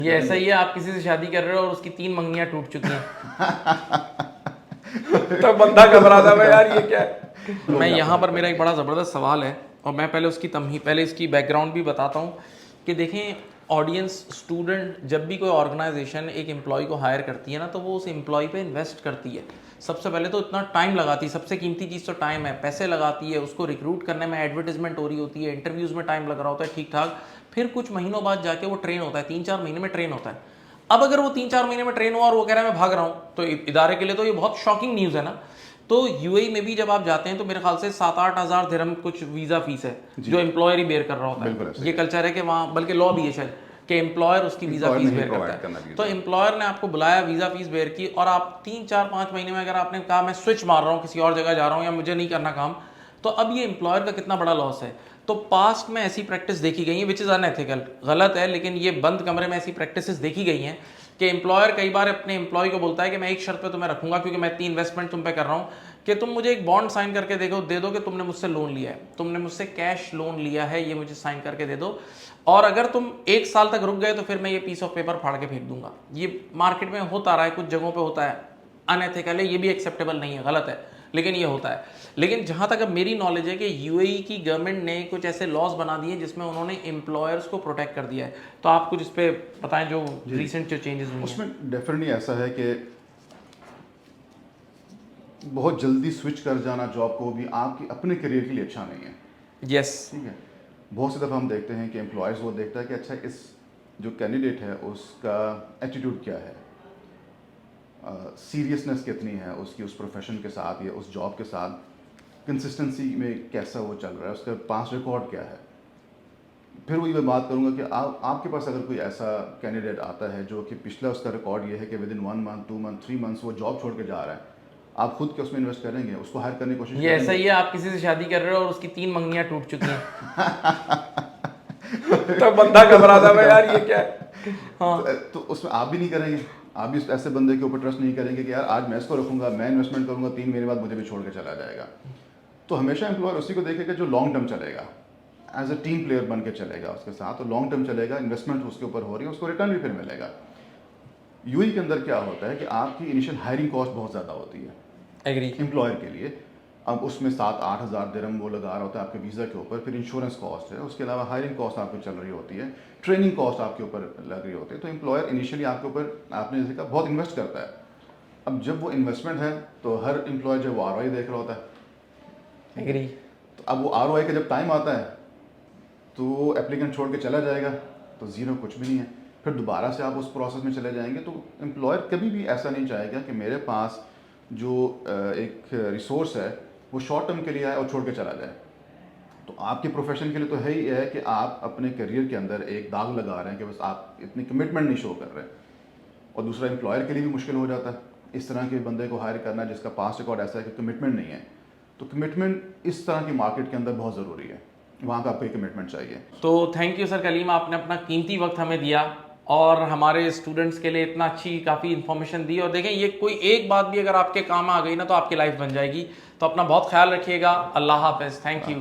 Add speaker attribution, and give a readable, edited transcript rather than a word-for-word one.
Speaker 1: ये ऐसा ही है, आप किसी से शादी कर रहे हो और उसकी 3 मंगनियां टूट चुकी हैं। तो बंदा घबरा था मैं, यार ये क्या है। मैं यहाँ पर मेरा एक बड़ा ज़बरदस्त सवाल है, और मैं पहले इसकी बैकग्राउंड भी बताता हूँ कि देखें, ऑडियंस, स्टूडेंट, जब भी कोई ऑर्गेनाइजेशन एक एम्प्लॉय को हायर करती है ना, तो वो उस एम्प्लॉय पे इन्वेस्ट करती है। सबसे पहले तो इतना टाइम लगाती है, सबसे कीमती चीज़ तो टाइम है, पैसे लगाती है, उसको रिक्रूट करने में एडवर्टीजमेंट हो रही होती है, इंटरव्यूज़ में टाइम लग रहा होता है ठीक ठाक, फिर कुछ महीनों बाद जाके वो ट्रेन होता है, 3-4 महीने में ट्रेन होता है। अब अगर वो 3-4 महीने में ट्रेन हुआ और वो कह रहा है मैं भाग रहा हूँ, तो इदारे के लिए तो ये बहुत शॉकिंग न्यूज़ है ना। तो यूएई में भी जब आप जाते हैं तो मेरे ख्याल से 7-8 हज़ार दिरहम कुछ वीज़ा फीस है जो एम्प्लॉयर ही बेयर कर रहा होता है। ये कल्चर है कि वहाँ, बल्कि लॉ भी है शायद, कि एम्प्लॉयर उसकी वीज़ा फीस बेयर करता है। तो एम्प्लॉयर ने आपको बुलाया, वीज़ा फीस बेयर की, और आप 3-4-5 महीने में अगर आपने कहा मैं स्विच मार रहा हूँ, किसी और जगह जा रहा हूँ, या मुझे नहीं करना काम, तो अब ये एम्प्लॉयर का कितना बड़ा लॉस है। तो पास्ट में ऐसी प्रैक्टिस देखी गई है, विच इज़ अनएथिकल, गलत है, लेकिन ये बंद कमरे में ऐसी प्रैक्टिसेस देखी गई हैं कि एम्प्लॉयर कई बार अपने एम्प्लॉय को बोलता है कि मैं एक शर्त पे तुम्हें रखूंगा, क्योंकि मैं इतनी इन्वेस्टमेंट तुम पे कर रहा हूँ कि तुम मुझे एक बॉन्ड साइन करके दे दो कि तुमने मुझसे लोन लिया है, तुमने मुझसे कैश लोन लिया है, ये मुझे साइन करके दे दो, और अगर तुम 1 साल तक रुक गए तो फिर मैं ये पीस ऑफ पेपर फाड़ के फेंक दूंगा। ये मार्केट में होता रहा है, कुछ जगहों पे होता है, अनएथिकल है, ये भी एक्सेप्टेबल नहीं है, गलत है, लेकिन ये होता है। लेकिन जहां तक अब मेरी नॉलेज है कि यूएई की गवर्नमेंट ने कुछ ऐसे लॉज बना दिए जिसमें उन्होंने एम्प्लॉयर्स को प्रोटेक्ट कर दिया है। तो आप कुछ इस पे बताएं, जो रिसेंट जो चेंजेस हुए हैं।
Speaker 2: उसमें डेफिनेटली ऐसा है कि बहुत जल्दी स्विच कर जाना जॉब को भी आपकी अपने करियर के लिए अच्छा नहीं है।
Speaker 1: यस,
Speaker 2: ठीक है, बहुत सी दफ़ा हम देखते हैं कि एम्प्लॉयज़ वो देखता है कि अच्छा इस जो कैंडिडेट है उसका एटीट्यूड क्या है, सीरियसनेस कितनी है उसकी उस प्रोफेशन के साथ या उस जॉब के साथ, कंसिस्टेंसी में कैसा वो चल रहा है, उसका पास रिकॉर्ड क्या है। फिर वही मैं बात करूंगा कि आपके पास अगर कोई ऐसा कैंडिडेट आता है जो कि पिछला उसका रिकॉर्ड ये है कि with in 1 month 2 month 3 months वो जॉब छोड़ के जा रहा है, आप खुद के उसमें इन्वेस्ट करेंगे, उसको हायर करने की कोशिश
Speaker 1: ये
Speaker 2: करेंगे?
Speaker 1: ऐसा ही है, आप किसी से शादी कर रहे हो और उसकी 3 मंगनियां टूट चुकी हैं। तो बंदा घबरा था मैं, यार ये क्या है। हाँ,
Speaker 2: तो उसमें आप भी नहीं करेंगे, आप भी ऐसे बंदे के ऊपर ट्रस्ट नहीं करेंगे कि यार आज मैं इसको रखूंगा, मैं इन्वेस्टमेंट करूंगा, 3 महीने बाद मुझे भी छोड़ के चला जाएगा। तो हमेशा एम्प्लॉयर उसी को देखेगा जो लॉन्ग टर्म चलेगा, एज अ टीम प्लेयर बन के चलेगा उसके साथ, तो लॉन्ग टर्म चलेगा, इन्वेस्टमेंट उसके ऊपर हो रही है, उसको रिटर्न भी फिर मिलेगा। यूएई के अंदर क्या होता है कि आपकी इनिशियल हायरिंग कॉस्ट बहुत ज़्यादा होती है
Speaker 1: एग्री।
Speaker 2: एम्प्लॉयर के लिए। अब उसमें 7-8 हज़ार दिरहम वो लगा रहा होता है आपके वीज़ा के ऊपर, फिर इंश्योरेंस कॉस्ट है, उसके अलावा हायरिंग कॉस्ट आपको चल रही होती है, ट्रेनिंग कॉस्ट आपके ऊपर लग रही होती है। तो एम्प्लॉयर इनिशियली आपके ऊपर, आपने जैसे कहा, बहुत इन्वेस्ट करता है। अब जब वो इन्वेस्टमेंट है तो हर एम्प्लॉयर जब वो आरओआई देख रहा होता है,
Speaker 1: एग्री।
Speaker 2: तो अब वो आरओआई का जब टाइम आता है तो एप्लीकेंट छोड़ के चला जाएगा तो ज़ीरो, कुछ भी नहीं है। फिर दोबारा से आप उस प्रोसेस में चले जाएंगे, तो एम्प्लॉयर कभी भी ऐसा नहीं चाहेगा कि मेरे पास जो एक रिसोर्स है वो शॉर्ट टर्म के लिए आए और छोड़ के चला जाए। तो आपके प्रोफेशन के लिए तो है ही है कि आप अपने करियर के अंदर एक दाग लगा रहे हैं कि बस आप इतनी कमिटमेंट नहीं शो कर रहे, और दूसरा एम्प्लॉयर के लिए भी मुश्किल हो जाता है इस तरह के बंदे को हायर करना जिसका पास्ट रिकॉर्ड ऐसा है कि कमिटमेंट नहीं है। तो कमिटमेंट इस तरह की मार्केट के अंदर बहुत ज़रूरी है, वहाँ पे आपको एक कमिटमेंट चाहिए।
Speaker 1: तो थैंक यू सर कलीम, आपने अपना कीमती वक्त हमें दिया और हमारे स्टूडेंट्स के लिए इतना अच्छी काफ़ी इन्फॉर्मेशन दी। और देखें, ये कोई एक बात भी अगर आपके काम आ गई ना तो आपकी लाइफ बन जाएगी। तो अपना बहुत ख्याल रखिएगा। अल्लाह हाफ़िज़। Thank you.